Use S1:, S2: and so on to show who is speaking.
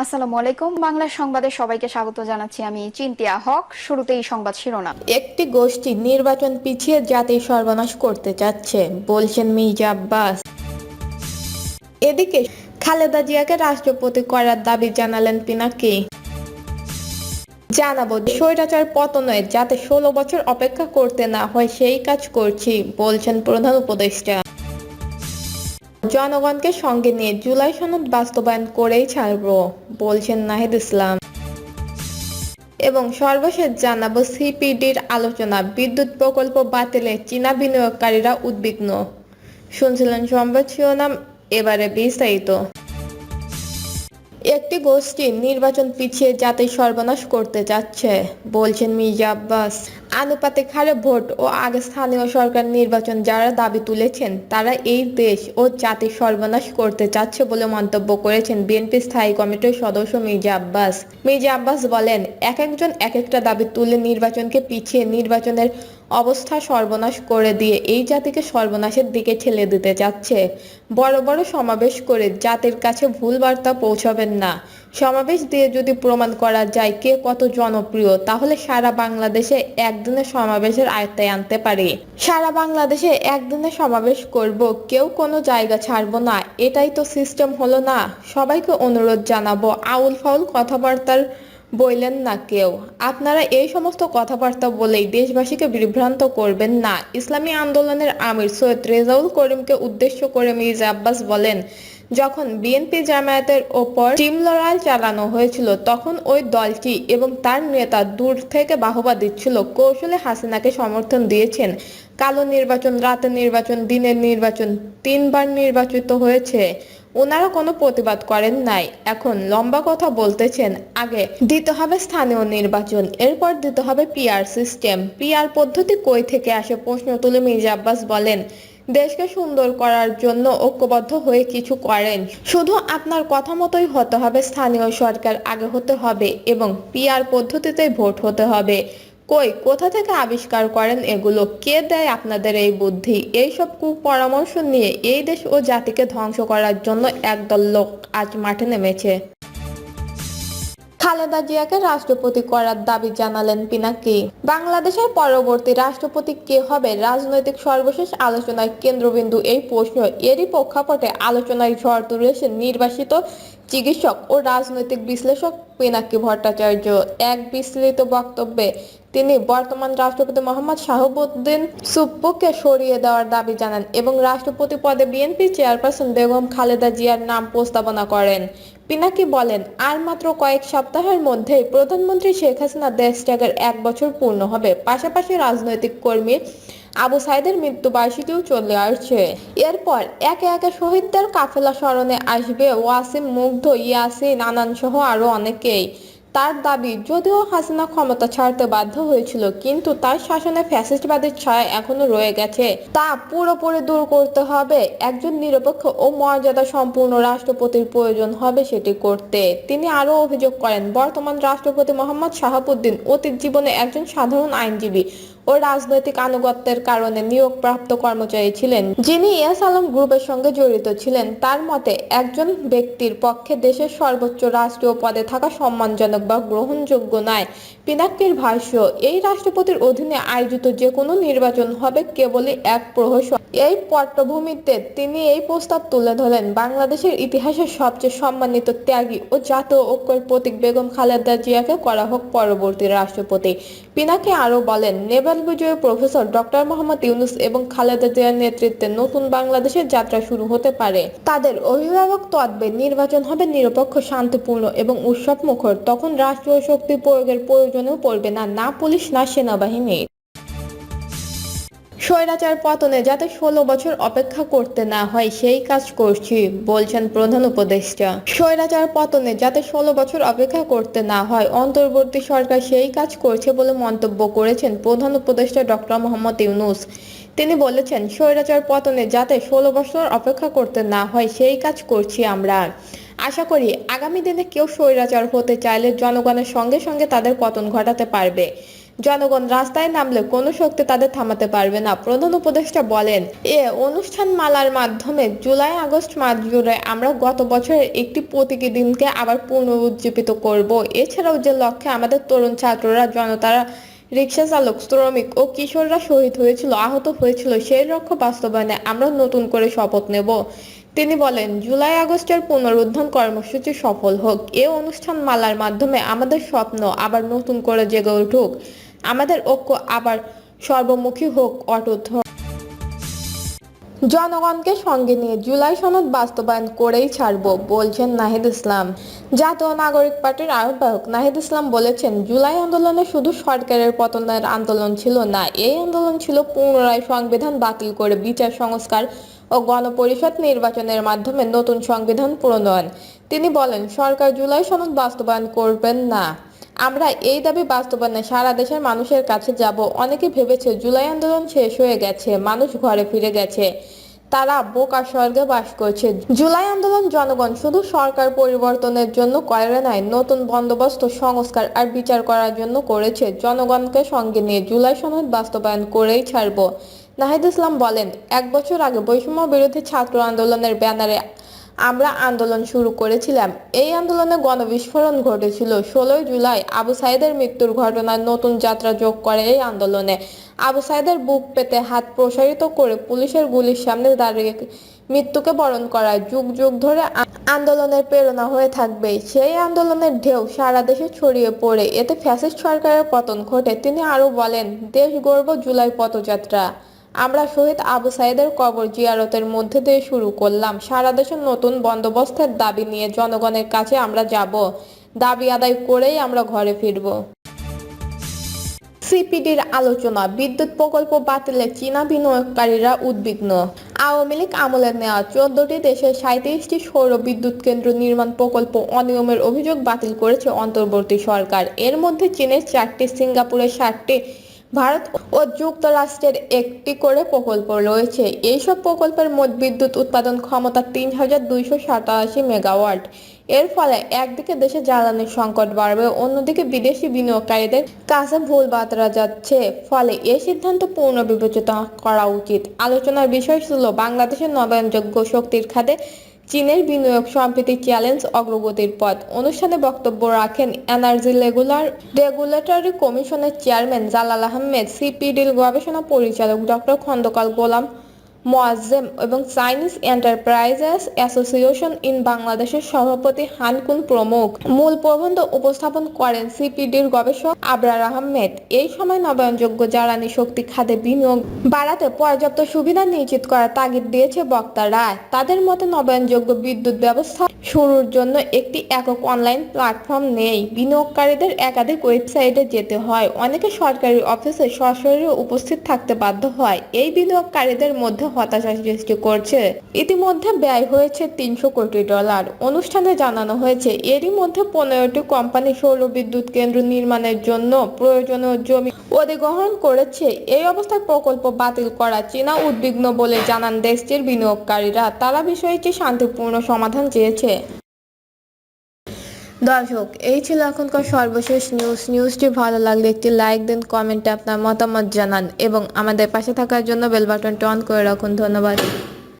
S1: আসসালামু আলাইকুম। বাংলা সংবাদে সবাইকে স্বাগত জানাচ্ছি। আমি চিন্তিয়া হক। শুরুতেই সংবাদ শিরোনাম।
S2: একটি গোষ্ঠী নির্বাচন পিছিয়ে জাতির সর্বনাশ করতে চাচ্ছে, বলছেন মির্জা আব্বাস। এদিকে খালেদা জিয়াকে রাষ্ট্রপতি করার দাবি জানালেন পিনাকি। জানাবো, স্বৈরাচার পতনে যাতে 16 বছর অপেক্ষা করতে না হয় সেই কাজ করছি, বলছেন প্রধান উপদেষ্টা। জনগণকে সঙ্গে নিয়ে জুলাই সনদ বাস্তবায়ন করেই ছাড়বো, বলছেন নাহিদ ইসলাম। এবং সর্বশেষ জানাবো, সিপিডির আলোচনা, বিদ্যুৎ প্রকল্প বাতিলে চীনা বিনিয়োগকারীরা উদ্বিগ্ন। শুনছিলেন সংবাদ শিরোনাম, এবারে বিস্তারিত। একটি গোষ্ঠী নির্বাচন পিছিয়ে জাতির সর্বনাশ করতে যাচ্ছে, বলছেন মির্জা আব্বাস। আনুপাতিক হারে ভোট ও আগে স্থানীয় সরকার নির্বাচন যারা দাবি তুলেছেন তারা এই দেশ ও জাতির সর্বনাশ করতে চাচ্ছে বলে মন্তব্য করেছেন বিএনপি স্থায়ী কমিটির সদস্য মির্জা আব্বাস। মির্জা আব্বাস বলেন, এক একজন এক একটা দাবি তুলে নির্বাচনকে পিছিয়ে নির্বাচনের অবস্থা সর্বনাশ করে দিয়ে এই জাতিকে সর্বনাশের দিকে ঠেলে দিতে যাচ্ছে। বড় বড় সমাবেশ করে জাতির কাছে ভুল বার্তা পৌঁছাবেন না। সমাবেশ দিয়ে যদি প্রমাণ করা যায় কে কত জনপ্রিয়, তাহলে সারা বাংলাদেশে একদিনের সমাবেশের আয়ত্তায় আনতে পারি। সারা বাংলাদেশে একদিনে সমাবেশ করব, কেউ কোনো জায়গা ছাড়বো না, এটাই তো সিস্টেম হলো না। সবাইকে অনুরোধ জানাবো, আউল ফাউল কথাবার্তার বললেন না কেউ। আপনারা এই সমস্ত কথাবার্তা বলেই দেশবাসীকে বিভ্রান্ত করবেন না। ইসলামী আন্দোলনের আমির সৈয়দ রেজাউল করিমকে উদ্দেশ্য করে মির্জা আব্বাস বলেন, যখন বিএনপি জামায়াতের ওপর টিমলড়াই চালানো হয়েছিল তখন ওই দলটি এবং তার নেতা দূর থেকে বাহবা দিচ্ছিল, কৌশলে হাসিনাকে সমর্থন দিয়েছেন। কালো নির্বাচন, রাতের নির্বাচন, দিনের নির্বাচন, 3বার নির্বাচিত হয়েছে, ওনারা কোনো প্রতিবাদ করেন নাই। এখন লম্বা কথা বলতেছেন। আগে দিতে হবে স্থানীয় নির্বাচন, এরপর দিতে হবে পিআর সিস্টেম। পিআর পদ্ধতি কই থেকে আসে প্রশ্ন তুলে মির্জা আব্বাস বলেন, দেশকে সুন্দর করার জন্য ঐক্যবদ্ধ হয়ে কিছু করেন। শুধু আপনার কথা মতোই হতে হবে, স্থানীয় সরকার আগে হতে হবে এবং পিআর পদ্ধতিতেই ভোট হতে হবে। কই, কোথা থেকে আবিষ্কার করেন এগুলো? কে দেয় আপনাদের এই বুদ্ধি? এইসব কুপরামর্শ নিয়ে এই দেশ ও জাতিকে ধ্বংস করার জন্য একদল লোক আজ মাঠে নেমেছে। খালেদা জিয়াকে রাষ্ট্রপতি করার দাবি জানালেন পিনাকি। বাংলাদেশের পরবর্তী রাষ্ট্রপতি কে হবে, রাজনৈতিক সর্বশেষ আলোচনার কেন্দ্রবিন্দু এই প্রশ্ন। এরই প্রেক্ষাপটে আলোচনায় ঝড় তুলেছেন নির্বাসিত চিকিৎসক ও রাজনৈতিক বিশ্লেষক পিনাকি ভট্টাচার্য। এক বিস্তৃত বক্তব্যে তিনি বর্তমান রাষ্ট্রপতি মোহাম্মদ শাহাবুদ্দিন সুপ্পুকে সরিয়ে দেওয়ার দাবি জানান এবং রাষ্ট্রপতি পদে বিএনপি চেয়ারপারসন বেগম খালেদা জিয়ার নাম প্রস্তাবনা করেন। পিনাকি বলেন, আর মাত্র কয়েক সপ্তাহের মধ্যেই প্রধানমন্ত্রী শেখ হাসিনা দেশ ত্যাগের 1 বছর পূর্ণ হবে। পাশাপাশি রাজনৈতিক কর্মী আবু সাইদের মৃত্যুবার্ষিকীও চলে আসছে। এরপর একে একে শহীদদের কাফেলা স্মরণে আসবে ওয়াসিম, মুগ্ধ, ইয়াসিন, আনান সহ আরো অনেকেই। তার দাবি, যদিও হাসিনা ক্ষমতা ছাড়তে বাধ্য হয়েছিল, কিন্তু তার শাসনে ফ্যাসিস্টবাদের ছায়া এখনো রয়ে গেছে। তা পুরোপুরি দূর করতে হবে। একজন নিরপেক্ষ ও মর্যাদা সম্পূর্ণ রাষ্ট্রপতির প্রয়োজন হবে সেটি করতে। তিনি আরো অভিযোগ করেন, বর্তমান রাষ্ট্রপতি মোহাম্মদ শাহাবুদ্দিন অতীত জীবনে একজন সাধারণ আইনজীবী ও রাজনৈতিক আনুগত্যের কারণে নিয়োগপ্রাপ্ত কর্মচারী ছিলেন, যিনি এস আলম গ্রুপের সঙ্গে জড়িত ছিলেন। তার মতে, একজন ব্যক্তির পক্ষে দেশের সর্বোচ্চ রাষ্ট্রীয় পদে থাকা সম্মানজনক বা গ্রহণযোগ্য নয়। পিনাকির ভাষ্য, এই রাষ্ট্রপতির অধীনে আয়োজিত যে কোনো নির্বাচন হবে কেবলই এক প্রহসন। এই পটভূমিতে তিনি এই প্রস্তাব তুলে ধরেন। বাংলাদেশের ইতিহাসের সবচেয়ে সম্মানিত ত্যাগী ও জাতীয় ঐক্যের প্রতীক বেগম খালেদা জিয়াকে করা হোক পরবর্তী রাষ্ট্রপতি। পিনাকি আরও বলেন, নোবেল বিজয়ী প্রফেসর ডক্টর মোহাম্মদ ইউনূস এবং খালেদা জিয়ার নেতৃত্বে নতুন বাংলাদেশের যাত্রা শুরু হতে পারে। তাদের অভিভাবক তত্ত্বে নির্বাচন হবে নিরপেক্ষ, শান্তিপূর্ণ এবং উৎসবমুখর। তখন রাষ্ট্রীয় শক্তি প্রয়োগের প্রয়োজনও পড়বে না, না পুলিশ না সেনাবাহিনী। স্বৈরাচার পতনে যাতে 16 বছর অপেক্ষা করতে না হয় সেই কাজ করছি, বলছেন প্রধান উপদেষ্টা। স্বৈরাচার পতনে যাতে 16 বছর অপেক্ষা করতে না হয় অন্তর্বর্তী সরকার সেই কাজ করছে বলে মন্তব্য করেছেন প্রধান উপদেষ্টা ডক্টর মোহাম্মদ ইউনূস। তিনি বলেছেন, স্বৈরাচার পতনে যাতে 16 বছর অপেক্ষা করতে না হয় সেই কাজ করছি আমরা। আশা করি আগামী দিনে কেউ স্বৈরাচার হতে চাইলে জনগণের সঙ্গে সঙ্গে তাদের পতন ঘটাতে পারবে। জনগণ রাস্তায় নামলে কোনো শক্তি তাদের থামাতে পারবে না। প্রধান উপদেষ্টা বলেন, এ অনুষ্ঠান মালার মাধ্যমে জুলাই আগস্ট মাস জুড়ে আমরা গত বছরের একটি প্রতীকী দিনকে আবার পুনরুজ্জীবিত করব। এছাড়াও যে লক্ষ্যে আমাদের তরুণ ছাত্ররা, জনতারা, রিকশা চালক, শ্রমিক ও কিশোররা শহীদ হয়েছিল, আহত হয়েছিল, সেই লক্ষ্য বাস্তবায়নে আমরা নতুন করে শপথ নেব। তিনি বলেন, জুলাই আগস্টের পুনরুদ্ধার কর্মসূচি সফল হোক। এ অনুষ্ঠান মালার মাধ্যমে আমাদের স্বপ্ন আবার নতুন করে জেগে উঠুক, আমাদের ঐক্য আবার সর্বমুখী হোক, অটুট হোক। জনগণকে সঙ্গে নিয়ে জুলাই সনদ বাস্তবায়ন করেই ছাড়ব, বলছেন নাহিদ ইসলাম। জাতীয় নাগরিক পার্টির আহ্বায়ক নাহিদ ইসলাম বলেছেন, জুলাই আন্দোলনে শুধু সরকারের পতনের আন্দোলন ছিল না, এই আন্দোলন ছিল পুনরায় সংবিধান বাতিল করে বিচার সংস্কার ও গণপরিষদ নির্বাচনের মাধ্যমে নতুন সংবিধান প্রণয়ন। তিনি বলেন, সরকার জুলাই সনদ বাস্তবায়ন করবেন না। আমরা এই দাবি বাস্তবায়নে সারা দেশের মানুষের কাছে যাব। অনেকে ভেবেছে জুলাই আন্দোলন শেষ হয়ে গেছে, মানুষ ঘরে ফিরে গেছে, তারা বোকা স্বর্গে বাস করছে। জুলাই আন্দোলন জনগণ শুধু সরকার পরিবর্তনের জন্য করে নাই, নতুন বন্দোবস্ত, সংস্কার আর বিচার করার জন্য করেছে। জনগণকে সঙ্গে নিয়ে জুলাই সনদ বাস্তবায়ন করেই ছাড়ব। নাহিদ ইসলাম বলেন, 1 বছর আগে বৈষম্য বিরোধী ছাত্র আন্দোলনের ব্যানারে আমরা আন্দোলন শুরু করেছিলাম। এই আন্দোলনে গণবিস্ফোরণ ঘটেছিল। 16 জুলাই আবু সাইদের মৃত্যুর ঘটনায় নতুন যাত্রা যোগ করে এই আন্দোলনে। আবু সাইদের বুক পেতে হাত প্রসারিত করে পুলিশের গুলির সামনে দাঁড়িয়ে মৃত্যুকে বরণ করায় যুগ যুগ ধরে আন্দোলনের প্রেরণা হয়ে থাকবে। সেই আন্দোলনের ঢেউ সারা দেশে ছড়িয়ে পড়ে এতে ফ্যাসিস্ট সরকারের পতন ঘটে। তিনি আরো বলেন, দেশ গর্ব জুলাই পথযাত্রা। আমরা শহীদ আবু সাইদের কবর জিয়ারতের মধ্যে দিয়ে শুরু করলাম। সারা দেশে নতুন বন্দোবস্তের দাবি নিয়ে জনগণের কাছে আমরা যাব। দাবি আদায় করেই আমরা ঘরে ফিরব। সিপিডির আলোচনা, বিদ্যুৎ প্রকল্প বাতিলে চীনা বিনিয়োগকারীরা উদ্বিগ্ন। আওয়ামী লীগ আমলে নেওয়া 14টি দেশের 37টি সৌর বিদ্যুৎ কেন্দ্র নির্মাণ প্রকল্প অনিয়মের অভিযোগ বাতিল করেছে অন্তর্বর্তী সরকার। এর মধ্যে চীনের 4টি, সিঙ্গাপুরের 7টি, ভারত ও যুক্তরাষ্ট্রের 1টি করে প্রকল্প রয়েছে। এইসব প্রকল্পের মোট বিদ্যুৎ উৎপাদন ক্ষমতা 3287 মেগাওয়াট। এর ফলে একদিকে দেশে জ্বালানির সংকট বাড়বে, অন্যদিকে বিদেশি বিনিয়োগকারীদের কাছে ভুল বার্তা যাচ্ছে। ফলে এই সিদ্ধান্ত পুনর্বিবেচনা করা উচিত। আলোচনার বিষয় ছিল বাংলাদেশের নবায়নযোগ্য শক্তির খাতে চীনের বিনিয়োগ, সম্প্রতি চ্যালেঞ্জ, অগ্রগতির পথ। অনুষ্ঠানে বক্তব্য রাখেন এনার্জি রেগুলেটরি কমিশনের চেয়ারম্যান জালাল আহমেদ, সিপিডির গবেষণা পরিচালক ডক্টর খন্দকার গোলাম মোয়াজ্জেম এবং চাইনিজ এন্টারপ্রাইজেস অ্যাসোসিয়েশন ইন বাংলাদেশের সভাপতি হানকুন প্রমুখ। মূল প্রবন্ধ উপস্থাপন করেন সিপিডির গবেষক আবরার আহমেদ। এই সময় নবায়নযোগ্য জ্বালানি শক্তি খাতে বিনিয়োগ বাড়াতে পর্যাপ্ত সুবিধা নিশ্চিত করার তাগিদ দিয়েছে বক্তারা। তাদের মতে নবায়নযোগ্য বিদ্যুৎ ব্যবস্থা শুরুর জন্য একটি একক অনলাইন প্ল্যাটফর্ম নেই। বিনিয়োগকারীদের একাধিক ওয়েবসাইটে যেতে হয়, অনেকে সরকারি অফিসে সশরীরে উপস্থিত থাকতে বাধ্য হয়। এই বিনিয়োগকারীদের মধ্যে হতাশা সৃষ্টি করছে। ইতিমধ্যে ব্যয় হয়েছে $300 কোটি। অনুষ্ঠানে জানানো হয়েছে, এরই মধ্যে 15টি কোম্পানি সৌর বিদ্যুৎ কেন্দ্র নির্মাণের জন্য প্রয়োজনীয় জমি অধিগ্রহণ করেছে। এই অবস্থায় প্রকল্প বাতিল করা চীনা উদ্বিগ্ন বলে জানান দেশটির বিনিয়োগকারীরা। তারা বিষয়টি শান্তিপূর্ণ সমাধান চেয়েছে। দর্শক, এই ছিল এখনকার সর্বশেষ নিউজটি ভালো লাগলে একটি লাইক দিন, কমেন্টে আপনার মতামত জানান এবং আমাদের পাশে থাকার জন্য বেল বাটনটি অন করে রাখুন। ধন্যবাদ।